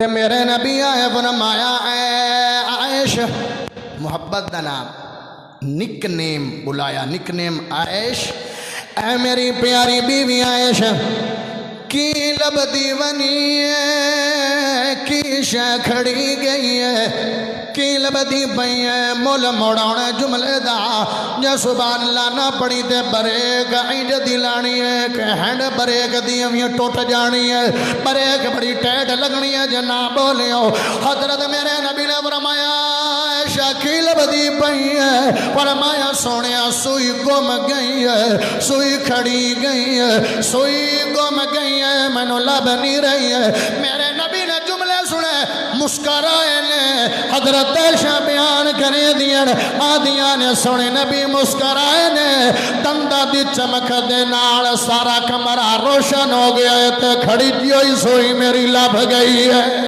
میرے نبی آئے فرمایا اے عائشہ، محبت دا نام نک نیم بلایا، نک نیم عائش، اے میری پیاری بیوی عائشہ کی لبدی ونی ہے، کی شے کھڑی گئی ہے، کی لبدی پئی ہے، مول موڑاؤنے جملے دا جا سبحان اللہ نہ پڑی تے بریک اینڈ دی لانی ہے کہ ہینڈ بریک دی ہمیں ٹوٹ جانی ہے، بریک بڑی ٹیٹ لگنی ہے جنا بولے ہو۔ حضرت میرے نبی نے فرمایا عائشہ کی لبدی پئی ہے، فرمایا سونیا سوئی گم گئی ہے، سوئی کھڑی گئی ہے، سوئی گم گئی ہے، میں نو لب نہیں رہی ہے۔ میرے نبی نے جملے سنے، مسکرائے نے، حضرت عائشہ بیان کرے دیا آدیاں نے سنے نبی مسکرائے نے، دندہ دی چمک دے نال سارا کمرہ روشن ہو گیا ہے، تے کھڑی جیوئی سوئی میری لب گئی ہے۔